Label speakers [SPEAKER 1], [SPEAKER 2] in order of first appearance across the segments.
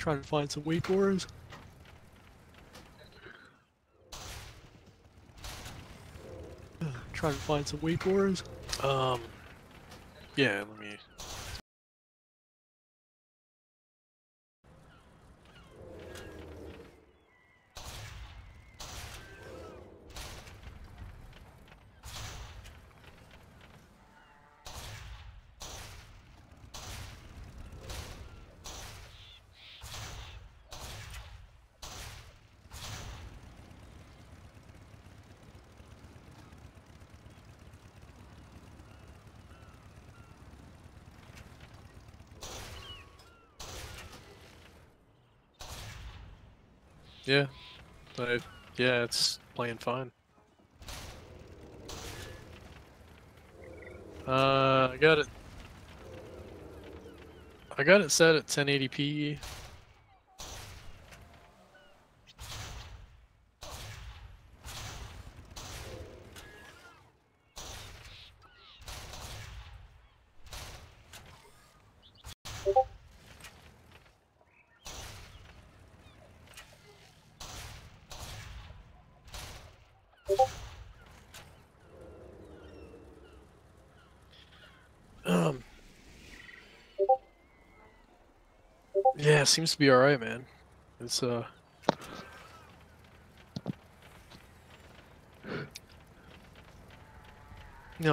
[SPEAKER 1] Trying to find some weak ores. Trying to find some weak ores. Yeah, let me... Yeah, yeah, it's playing fine. I got it. I got it set at 1080p. Yeah, it seems to be alright, man. It's, No,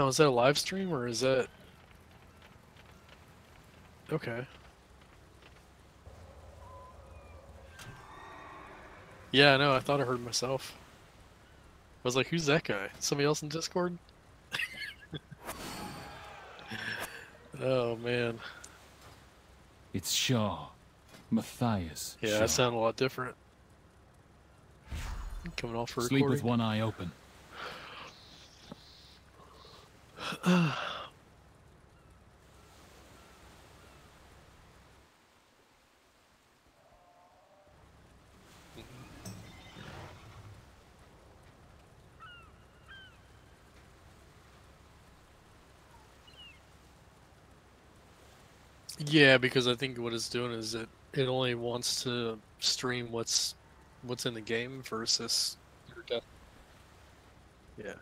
[SPEAKER 1] is that a live stream, or is that... Okay. Yeah, no, I thought I heard myself. I was like, who's that guy? Somebody else in Discord? Oh, man.
[SPEAKER 2] It's Shaw. Matthias
[SPEAKER 1] Yeah,
[SPEAKER 2] Shaw.
[SPEAKER 1] that sounded a lot different. Coming off for
[SPEAKER 2] Sleep
[SPEAKER 1] recording.
[SPEAKER 2] with one eye open.
[SPEAKER 1] Yeah, because I think what it's doing is it only wants to stream what's in the game versus your death. Yeah.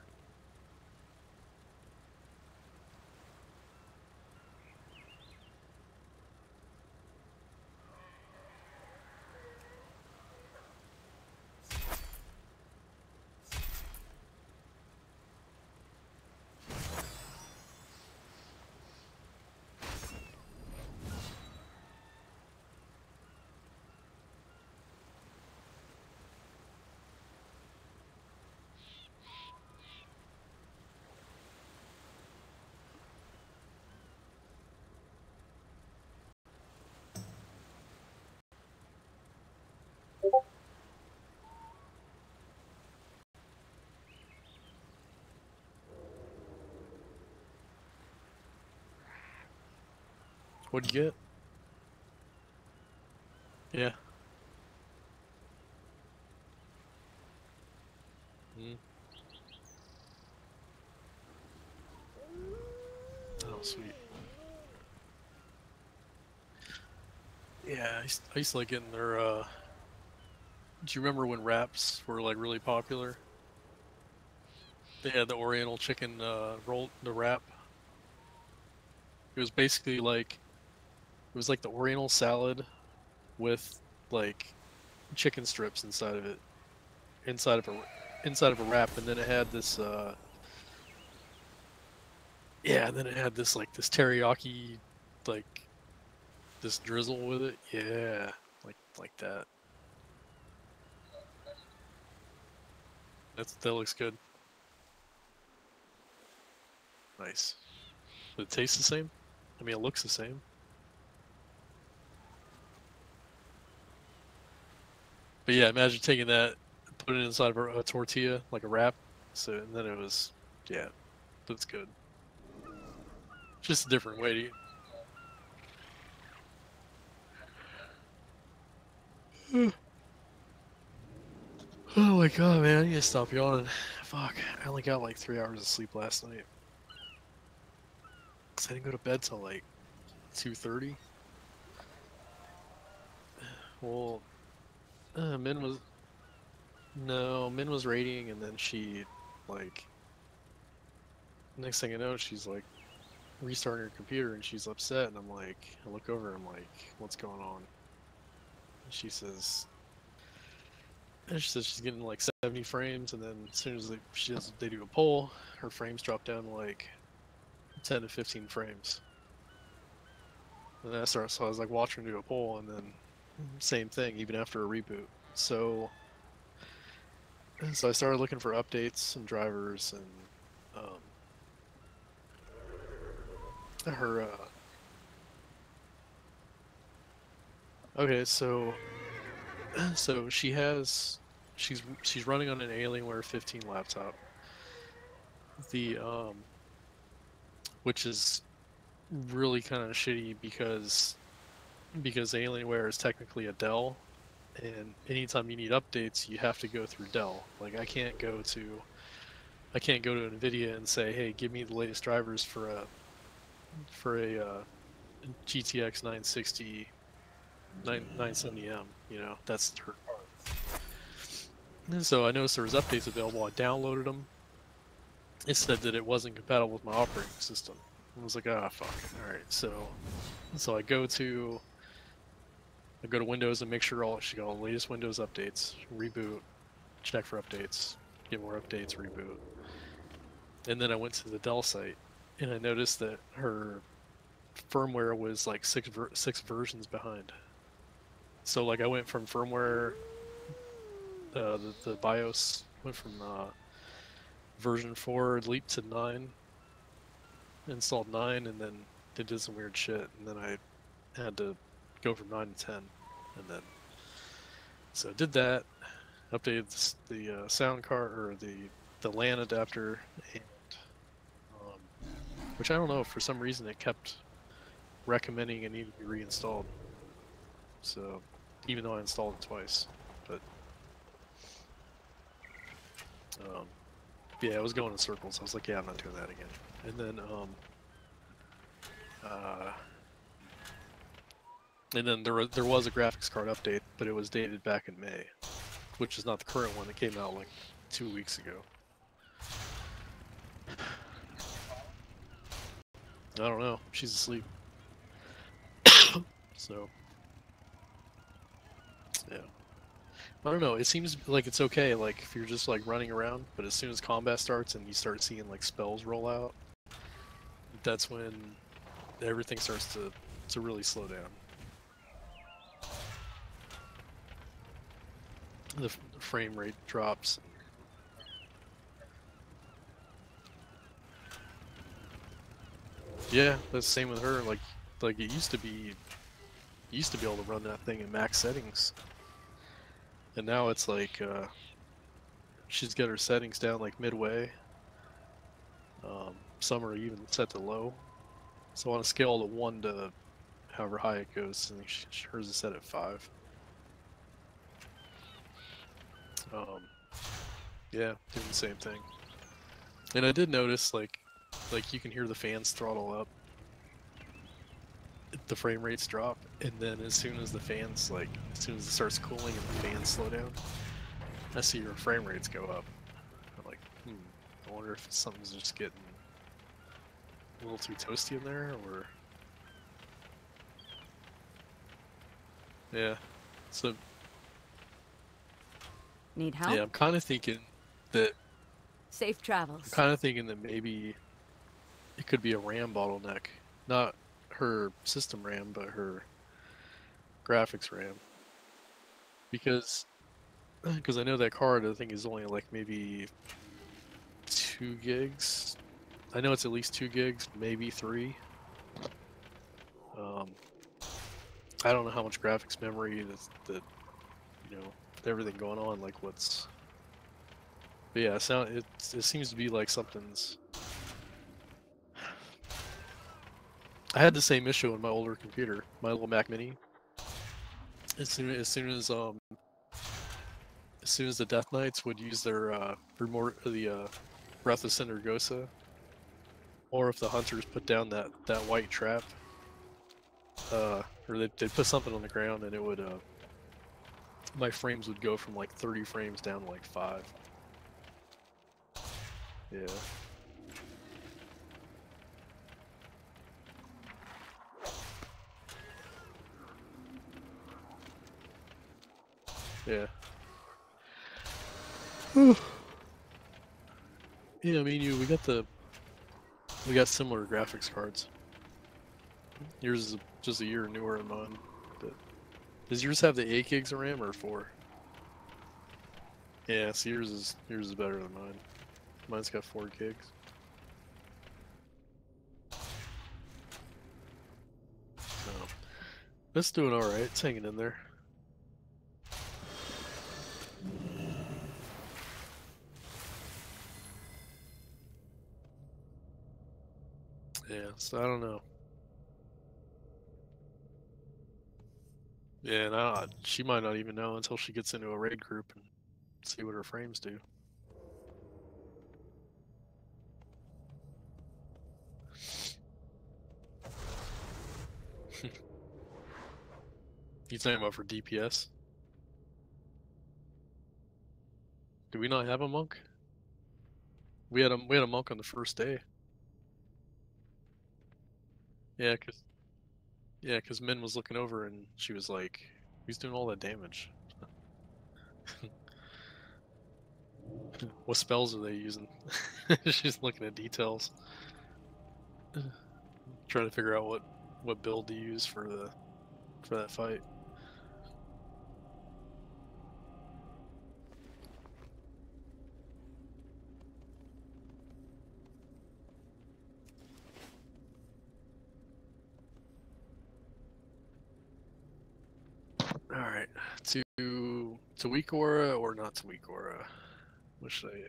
[SPEAKER 1] What'd you get? Yeah. Mm. Oh, sweet. Yeah, I used to like getting their, do you remember when wraps were, like, really popular? They had the Oriental chicken, roll, the wrap. It was basically like, it was like the Oriental salad with, like, chicken strips inside of it. Inside of a wrap, and then it had this, yeah, and then it had this, like, this teriyaki, like, this drizzle with it. Yeah, like that. That looks good. Nice. Does it taste the same? I mean, it looks the same. But yeah, imagine taking that, put it inside of a tortilla, like a wrap. So, and then it was, yeah, that's good. Just a different way to eat. Oh my god, man, I need to stop yawning. Fuck, I only got like 3 hours of sleep last night. Cause I didn't go to bed till like 2:30. Well, Min was no, Min was raiding, and then she, like, next thing I know, she's like restarting her computer, and she's upset, and I'm like, I look over, I'm like, what's going on? And she says she's getting like 70 frames, and then as soon as they do a poll, her frames drop down to like 10 to 15 frames. And then so I was like watching her do a poll, and then same thing even after a reboot. So I started looking for updates and drivers, and her okay, so she's running on an Alienware 15 laptop. The which is really kind of shitty because Alienware is technically a Dell, and anytime you need updates, you have to go through Dell. Like I can't go to Nvidia and say, hey, give me the latest drivers for a GTX 960 970M. You know, that's her card. And so I noticed there was updates available. I downloaded them. It said that it wasn't compatible with my operating system. I was like, ah, fuck. All right, so I go to Windows and make sure she got all the latest Windows updates. Reboot, check for updates, get more updates, reboot. And then I went to the Dell site, and I noticed that her firmware was like six versions behind. So like I went from firmware, the BIOS went from version 4 leaped to 9, installed 9, and then they did some weird shit, and then I had to go from 9 to 10, and then so I did that, updated the sound card, or the LAN adapter, and which I don't know, for some reason it kept recommending it needed to be reinstalled. So even though I installed it twice, but yeah, I was going in circles. I was like, yeah, I'm not doing that again. And then there was a graphics card update, but it was dated back in May, which is not the current one that came out like 2 weeks ago. I don't know. She's asleep. So yeah. I don't know. It seems like it's okay, like if you're just like running around, but as soon as combat starts and you start seeing like spells roll out, that's when everything starts to really slow down. The frame rate drops. Yeah, that's the same with her. Like it used to be able to run that thing in max settings, and now it's like she's got her settings down like midway. Some are even set to low. So on a scale of 1 to however high it goes, I think hers is set at 5. Yeah, doing the same thing. And I did notice like you can hear the fans throttle up, the frame rates drop, and then as soon as it starts cooling and the fans slow down, I see your frame rates go up. I'm like, I wonder if something's just getting a little too toasty in there, or yeah. So
[SPEAKER 3] Need help?
[SPEAKER 1] yeah, I'm kind of thinking that
[SPEAKER 3] Safe
[SPEAKER 1] maybe it could be a RAM bottleneck, not her system RAM, but her graphics RAM, because I know that card I think is only like maybe 2 gigs. I know it's at least 2 gigs, maybe 3. I don't know how much graphics memory that you know, everything going on, like what's. But yeah, it seems to be like something's. I had the same issue on my older computer, my little Mac Mini. As soon as the Death Knights would use their Breath of Cindergosa, or if the hunters put down that white trap, or they'd put something on the ground and it would my frames would go from like 30 frames down to like 5. Yeah. Yeah. Yeah, me and you, we got similar graphics cards. Yours is just a year newer than mine. But does yours have the 8 gigs of RAM or 4? Yeah, so yours is better than mine. Mine's got 4 gigs. No. It's doing alright, it's hanging in there. Yeah, so I don't know. Yeah, and she might not even know until she gets into a raid group and see what her frames do. You talking about for DPS? Do we not have a monk? We had a monk on the first day. Yeah, cause Min was looking over and she was like, "Who's doing all that damage? What spells are they using?" She's looking at details, trying to figure out what build to use for that fight. All right, to weak aura or not to weak aura? What should I?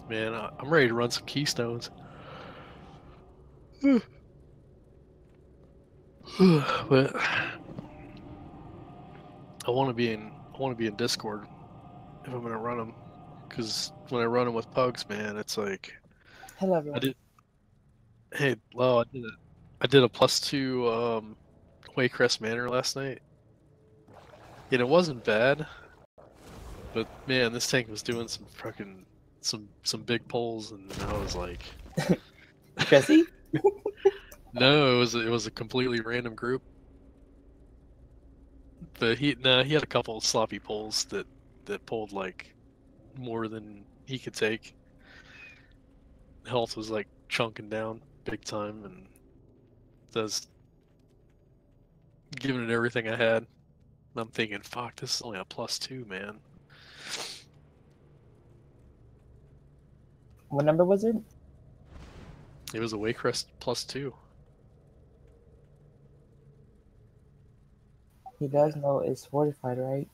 [SPEAKER 1] Man, I'm ready to run some keystones. But I want to be in Discord if I'm gonna run them, because when I run them with Pugs, man, it's like
[SPEAKER 4] Hello,
[SPEAKER 1] I
[SPEAKER 4] everyone.
[SPEAKER 1] did. Hey, well, I did a +2 Waycrest Manor last night, and it wasn't bad. But man, this tank was doing some fucking some big pulls, and I was like,
[SPEAKER 4] Jesse?
[SPEAKER 1] no, it was a completely random group. But he had a couple of sloppy pulls that pulled like more than he could take. Health was like chunking down big time, and does giving it everything I had. And I'm thinking, fuck, this is only a +2, man.
[SPEAKER 4] What number was it?
[SPEAKER 1] It was a Waycrest +2.
[SPEAKER 4] He does know it's fortified, right?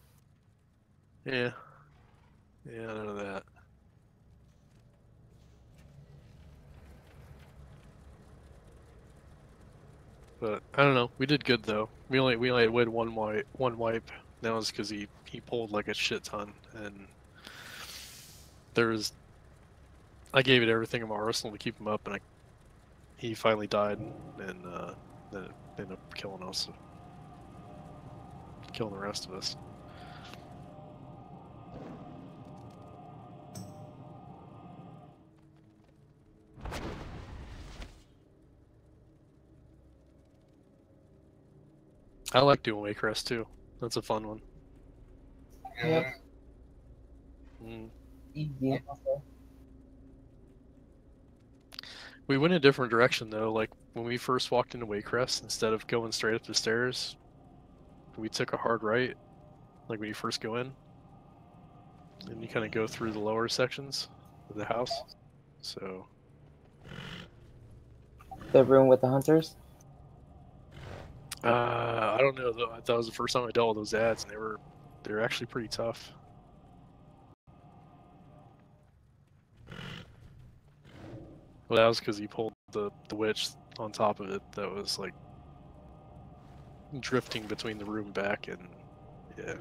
[SPEAKER 1] Yeah. Yeah, none of that. But I don't know. We did good though. We only had win one wipe. That was because he pulled like a shit ton, and there was I gave it everything in my arsenal to keep him up, and he finally died, and then it ended up killing us, killing the rest of us. I like doing Waycrest too. That's a fun one.
[SPEAKER 4] Yep.
[SPEAKER 1] Mm.
[SPEAKER 4] Easy.
[SPEAKER 1] We went a different direction though. Like when we first walked into Waycrest, instead of going straight up the stairs, we took a hard right. Like when you first go in, and you kind of go through the lower sections of the house. So
[SPEAKER 4] The room with the hunters.
[SPEAKER 1] I don't know though. That was the first time I dealt with those ads, and they were actually pretty tough. Well, that was because he pulled the witch on top of it that was like drifting between the room back, and yeah.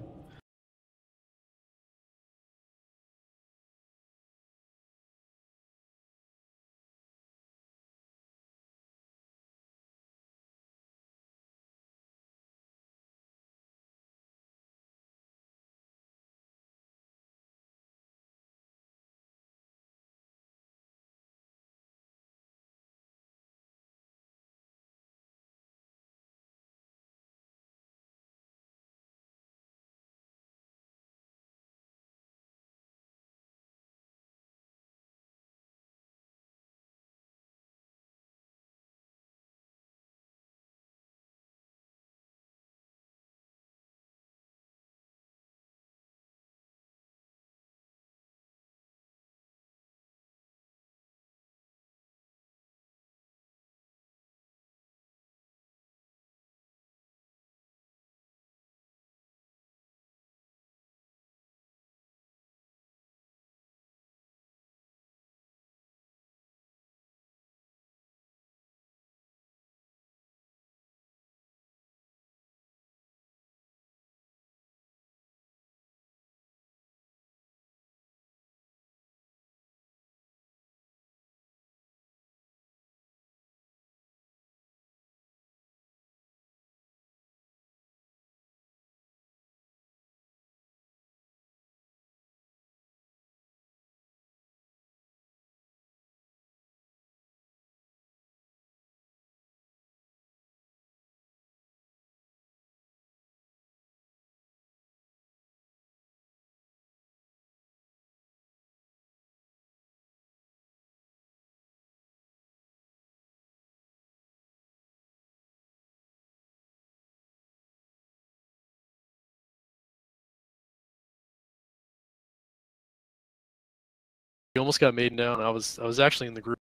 [SPEAKER 1] He almost got made down. I was actually in the group.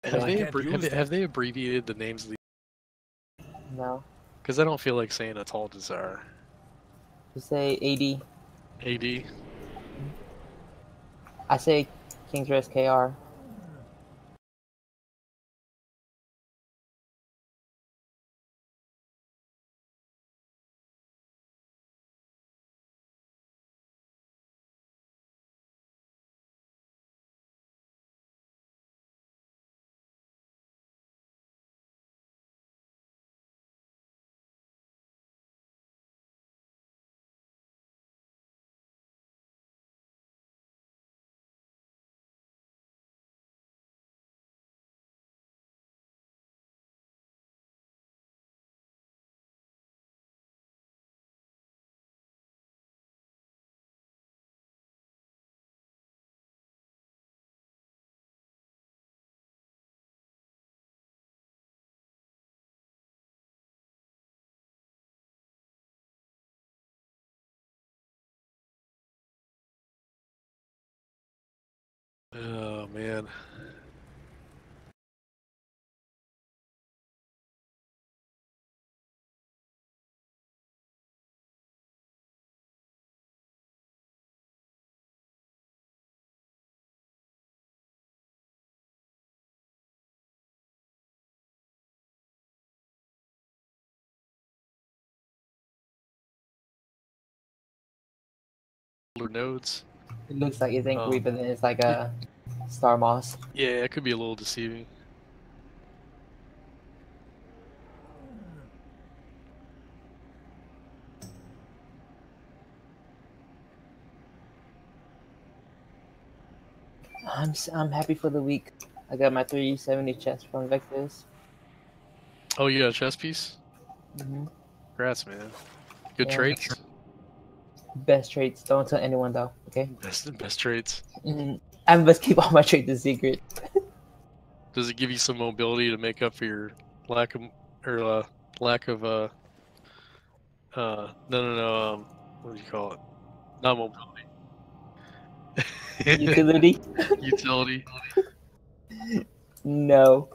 [SPEAKER 1] Have
[SPEAKER 4] Yeah.
[SPEAKER 1] they
[SPEAKER 2] can't use that.
[SPEAKER 1] have they abbreviated the names of the?
[SPEAKER 4] No.
[SPEAKER 1] Because I don't feel like saying a tall desire.
[SPEAKER 4] Just say AD.
[SPEAKER 1] AD.
[SPEAKER 4] I say King's Rest KR.
[SPEAKER 1] Oh man. Older nodes.
[SPEAKER 4] It looks like it's Inquiry,
[SPEAKER 1] Um,
[SPEAKER 4] but then it's like a Star Moss.
[SPEAKER 1] Yeah, it could be a little deceiving.
[SPEAKER 4] I'm happy for the week. I got my 370 chest from Vectors.
[SPEAKER 1] Oh, you got a chess piece?
[SPEAKER 4] Hmm.
[SPEAKER 1] Congrats, man. Good
[SPEAKER 4] Yeah.
[SPEAKER 1] traits.
[SPEAKER 4] Best traits. Don't tell anyone though. Okay.
[SPEAKER 1] Best traits.
[SPEAKER 4] I must keep all my traits a secret.
[SPEAKER 1] Does it give you some mobility to make up for your lack of or lack of no what do you call it? Not mobility.
[SPEAKER 4] Utility?
[SPEAKER 1] Utility.
[SPEAKER 4] No.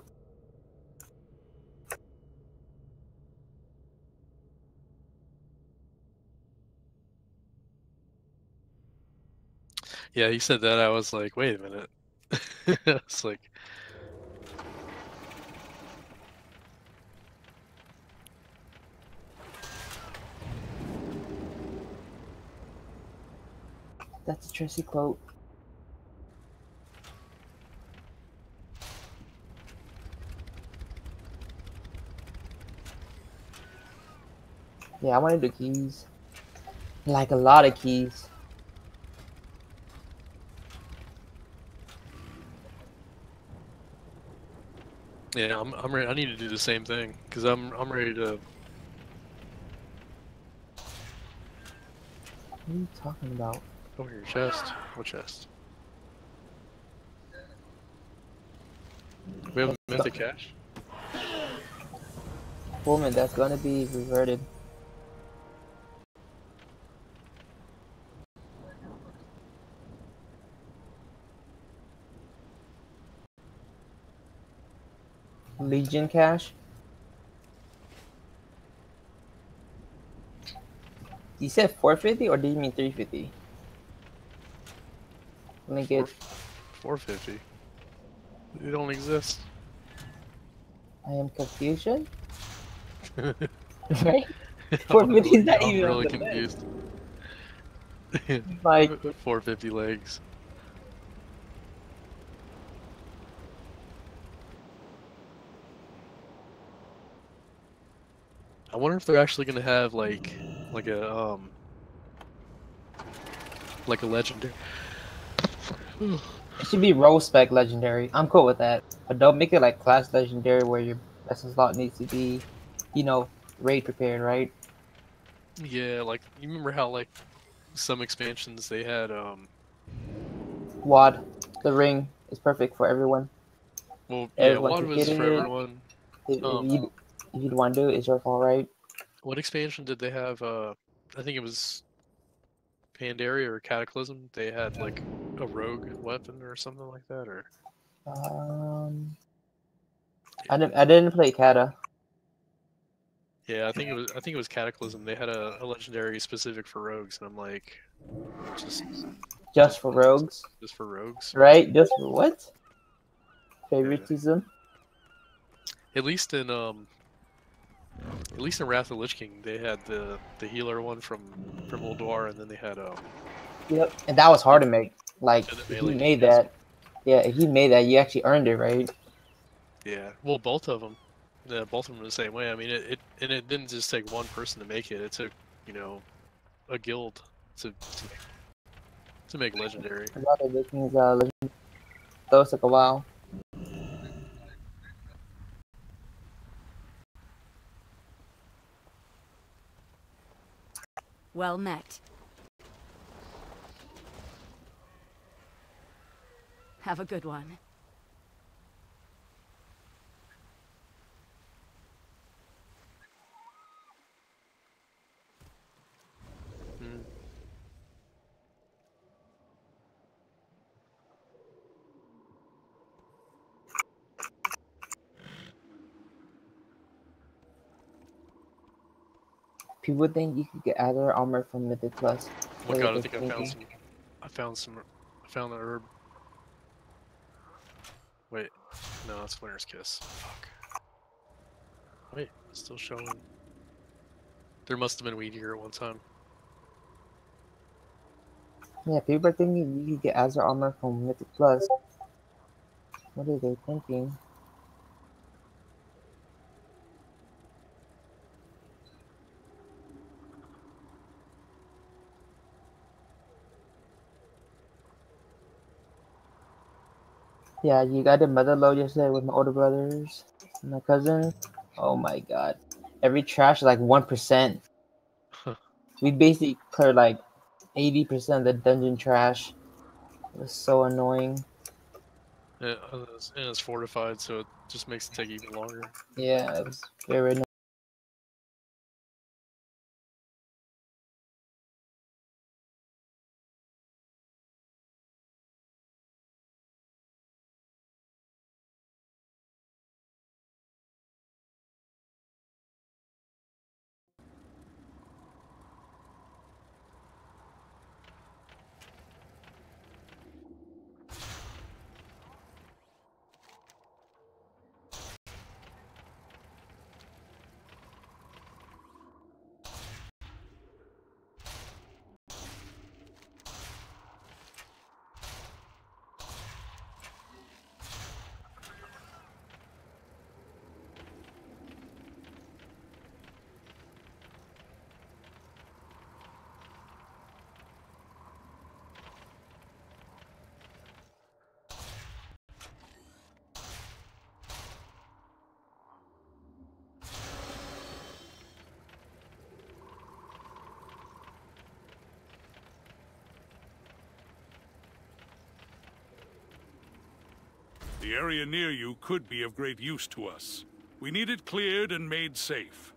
[SPEAKER 1] Yeah, he said that. I was like, wait a minute. It's like,
[SPEAKER 4] That's a Tracy quote. Yeah, I wanted the keys. Like a lot of keys.
[SPEAKER 1] yeah, I'm ready. I need to do the same thing because I'm ready to.
[SPEAKER 4] What are you talking about?
[SPEAKER 1] Over your chest. What chest? We have mythic cash.
[SPEAKER 4] Woman, that's gonna be reverted. Legion cash? You said 450 or did you mean 350? Let me get.
[SPEAKER 1] 450. They don't exist.
[SPEAKER 4] I am confusion?
[SPEAKER 1] I'm
[SPEAKER 4] Right? 450 is not
[SPEAKER 1] I'm
[SPEAKER 4] even on
[SPEAKER 1] really
[SPEAKER 4] the list.
[SPEAKER 1] confused.
[SPEAKER 4] Like,
[SPEAKER 1] 450 legs. I wonder if they're actually gonna have like a legendary.
[SPEAKER 4] it should be role spec legendary. I'm cool with that. But don't make it like class legendary where your vessel slot needs to be, you know, raid prepared, right?
[SPEAKER 1] Yeah, like you remember how like some expansions they had
[SPEAKER 4] WAD, the ring is perfect for everyone.
[SPEAKER 1] well yeah,
[SPEAKER 4] Everyone
[SPEAKER 1] WoD
[SPEAKER 4] can get
[SPEAKER 1] was for
[SPEAKER 4] it.
[SPEAKER 1] everyone.
[SPEAKER 4] If
[SPEAKER 1] Um
[SPEAKER 4] you if you want to do it, it's your fault, right?
[SPEAKER 1] what expansion did they have? I think it was Pandaria or Cataclysm. They had like a rogue weapon or something like that, or
[SPEAKER 4] Um, I didn't play Kata.
[SPEAKER 1] Yeah, I think it was Cataclysm. They had a legendary specific for rogues, and I'm like, just
[SPEAKER 4] Just for rogues,
[SPEAKER 1] just for rogues.
[SPEAKER 4] right? Just for what?
[SPEAKER 1] Yeah.
[SPEAKER 4] Favoritism.
[SPEAKER 1] At least in Wrath of the Lich King, they had the healer one from Ulduar, and then they had
[SPEAKER 4] Yep. And that was hard to make. Like
[SPEAKER 1] and the
[SPEAKER 4] if he
[SPEAKER 1] melee
[SPEAKER 4] made
[SPEAKER 1] DPS.
[SPEAKER 4] that, yeah, if he made that, you actually earned it, right?
[SPEAKER 1] Yeah, well, both of them. Yeah, both of them the same way. I mean, it didn't just take one person to make it. It took, you know, a guild to make legendary.
[SPEAKER 4] A lot of Vikings, legend. Those took a while.
[SPEAKER 3] Well met. Have a good one.
[SPEAKER 1] Hmm.
[SPEAKER 4] People think you could get other armor from Mythic Plus.
[SPEAKER 1] Oh my
[SPEAKER 4] What are
[SPEAKER 1] god, I
[SPEAKER 4] they
[SPEAKER 1] think
[SPEAKER 4] thinking?
[SPEAKER 1] I found the herb. Wait, no, it's Winter's Kiss. Fuck. Wait, it's still showing. There must have been weed here at one time.
[SPEAKER 4] Yeah, people are thinking you could get Azure armor from Mythic Plus. What are they thinking? Yeah, you got the mother load yesterday with my older brothers and my cousin. Oh my god. Every trash is like 1%. We basically cleared like 80% of the dungeon trash. It was so annoying.
[SPEAKER 1] And it's fortified, so it just makes it take even longer.
[SPEAKER 4] Yeah, it was very annoying.
[SPEAKER 5] The area near you could be of great use to us. We need it cleared and made safe.